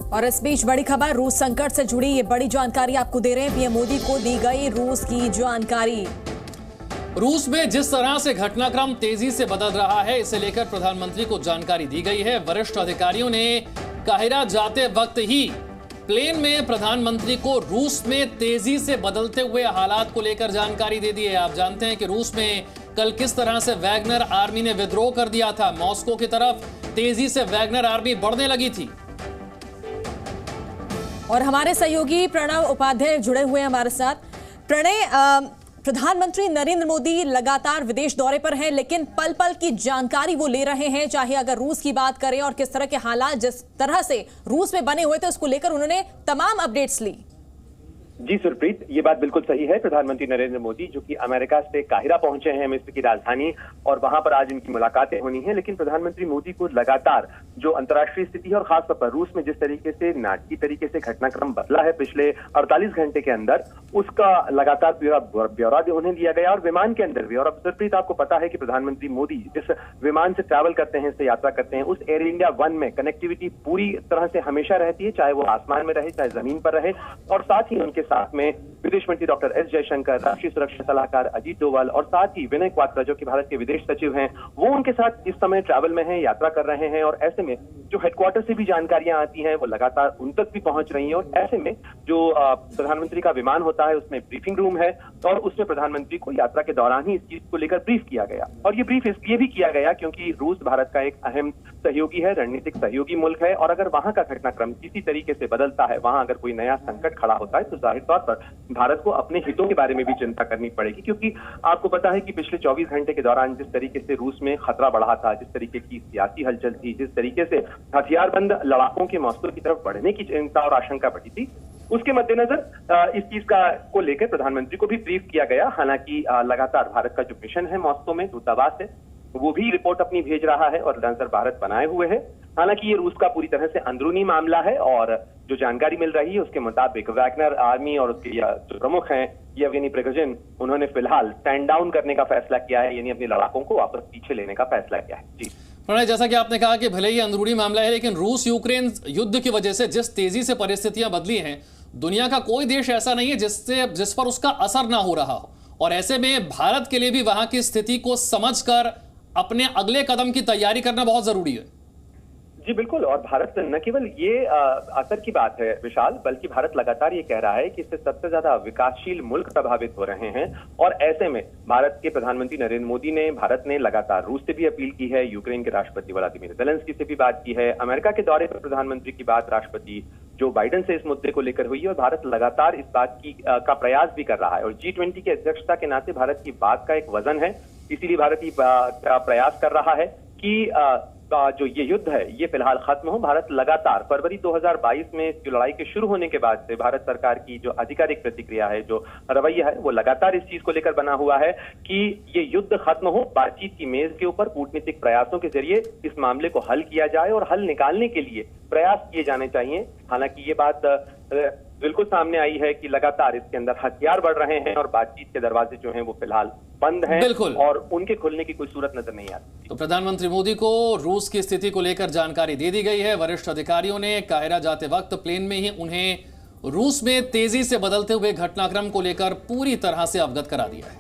और इस बीच बड़ी खबर, रूस संकट से जुड़ी ये बड़ी जानकारी आपको दे रहे हैं। पीएम मोदी को दी गई रूस की जानकारी। रूस में जिस तरह से घटनाक्रम तेजी से बदल रहा है, इसे लेकर प्रधानमंत्री को जानकारी दी गई है। वरिष्ठ अधिकारियों ने काहिरा जाते वक्त ही प्लेन में प्रधानमंत्री को रूस में तेजी से बदलते हुए हालात को लेकर जानकारी दे दी है। आप जानते हैं कि रूस में कल किस तरह से वैगनर आर्मी ने विद्रोह कर दिया था। मॉस्को की तरफ तेजी से वैगनर आर्मी बढ़ने लगी थी। और हमारे सहयोगी प्रणव उपाध्याय जुड़े हुए हैं हमारे साथ। प्रणय, प्रधानमंत्री नरेंद्र मोदी लगातार विदेश दौरे पर हैं, लेकिन पल पल की जानकारी वो ले रहे हैं, चाहे अगर रूस की बात करें और किस तरह के हालात जिस तरह से रूस में बने हुए थे उसको लेकर उन्होंने तमाम अपडेट्स ली। जी सुरप्रीत, ये बात बिल्कुल सही है। प्रधानमंत्री नरेंद्र मोदी जो कि अमेरिका से काहिरा पहुंचे हैं, मिस्र की राजधानी, और वहां पर आज इनकी मुलाकातें होनी है। लेकिन प्रधानमंत्री मोदी को लगातार जो अंतर्राष्ट्रीय स्थिति है और खासतौर पर रूस में जिस तरीके से नाटकीय तरीके से घटनाक्रम बदला है पिछले 48 घंटे के अंदर, उसका लगातार ब्यौरा उन्हें दिया गया और विमान के अंदर भी। और अब सुरप्रीत, आपको पता है कि प्रधानमंत्री मोदी जिस विमान से ट्रैवल करते हैं, इससे यात्रा करते हैं, उस एयर इंडिया 1 में कनेक्टिविटी पूरी तरह से हमेशा रहती है, चाहे वो आसमान में रहे चाहे जमीन पर रहे। और साथ ही उनके साथ में विदेश मंत्री डॉक्टर एस जयशंकर, राष्ट्रीय सुरक्षा सलाहकार अजीत डोवाल और साथ ही विनय क्वात्रा जो कि भारत के विदेश सचिव हैं, वो उनके साथ इस समय ट्रैवल में हैं, यात्रा कर रहे हैं। और ऐसे में जो हेडक्वार्टर से भी जानकारियां आती हैं वो लगातार उन तक भी पहुंच रही हैं। और ऐसे में जो प्रधानमंत्री का विमान होता है उसमें ब्रीफिंग रूम है और उसमें प्रधानमंत्री को यात्रा के दौरान ही इस चीज को लेकर ब्रीफ किया गया। और ये ब्रीफ इसलिए भी किया गया क्योंकि रूस भारत का एक अहम सहयोगी है, रणनीतिक सहयोगी मुल्क है। और अगर वहां का घटनाक्रम किसी तरीके से बदलता है, वहां अगर कोई नया संकट खड़ा होता है, तो जाहिर तौर पर भारत को अपने हितों के बारे में भी चिंता करनी पड़ेगी। क्योंकि आपको पता है कि पिछले 24 घंटे के दौरान जिस तरीके से रूस में खतरा बढ़ा था, जिस तरीके की सियासी हलचल थी, जिस तरीके से हथियारबंद लड़ाकों के मॉस्को की तरफ बढ़ने की चिंता और आशंका बढ़ी थी, उसके मद्देनजर इस चीज को लेकर प्रधानमंत्री को भी ब्रीफ किया गया। हालांकि लगातार भारत का जो मिशन है मॉस्को में, दूतावास है, वो भी रिपोर्ट अपनी भेज रहा है और नजर भारत बनाए हुए है। हालांकि ये रूस का पूरी तरह से अंदरूनी मामला है और जो जानकारी मिल रही है उसके मुताबिक वैगनर आर्मी और उसके जो प्रमुख हैं येवगेनी प्रिगोजिन, उन्होंने फिलहाल स्टैंड डाउन करने का फैसला किया है, यानी अपने लड़ाकों को वापस पीछे लेने का फैसला किया है। जी प्रणय, जैसा कि आपने कहा कि भले ही अंदरूनी मामला है, लेकिन रूस यूक्रेन युद्ध की वजह से जिस तेजी से परिस्थितियां बदली हैं, दुनिया का कोई देश ऐसा नहीं है जिस पर उसका असर ना हो रहा हो। और ऐसे में भारत के लिए भी वहां की स्थिति को समझकर अपने अगले कदम की तैयारी करना बहुत जरूरी है। जी बिल्कुल, और भारत न केवल ये असर की बात है विशाल, बल्कि भारत लगातार ये कह रहा है कि इससे सबसे ज्यादा विकासशील मुल्क प्रभावित हो रहे हैं। और ऐसे में भारत के प्रधानमंत्री नरेंद्र मोदी ने, भारत ने लगातार रूस से भी अपील की है, यूक्रेन के राष्ट्रपति व्लादिमीर ज़ेलेंस्की से भी बात की है, अमेरिका के दौरे पर प्रधानमंत्री की बात राष्ट्रपति जो बाइडेन से इस मुद्दे को लेकर हुई है। और भारत लगातार इस बात की का प्रयास भी कर रहा है। और G20 की अध्यक्षता के नाते भारत की बात का एक वजन है, इसीलिए भारत का प्रयास कर रहा है कि जो ये युद्ध है ये फिलहाल खत्म हो। भारत लगातार फरवरी 2022 में इसकी लड़ाई के शुरू होने के बाद से भारत सरकार की जो आधिकारिक प्रतिक्रिया है, जो रवैया है, वो लगातार इस चीज को लेकर बना हुआ है कि ये युद्ध खत्म हो, बातचीत की मेज के ऊपर कूटनीतिक प्रयासों के जरिए इस मामले को हल किया जाए और हल निकालने के लिए प्रयास किए जाने चाहिए। हालांकि ये बात बिल्कुल सामने आई है कि लगातार इसके अंदर हथियार बढ़ रहे हैं और बातचीत के दरवाजे जो हैं वो फिलहाल बंद हैं और उनके खुलने की कोई सूरत नजर नहीं आती। तो प्रधानमंत्री मोदी को रूस की स्थिति को लेकर जानकारी दे दी गई है। वरिष्ठ अधिकारियों ने काहिरा जाते वक्त प्लेन में ही उन्हें रूस में तेजी से बदलते हुए घटनाक्रम को लेकर पूरी तरह से अवगत करा दिया है।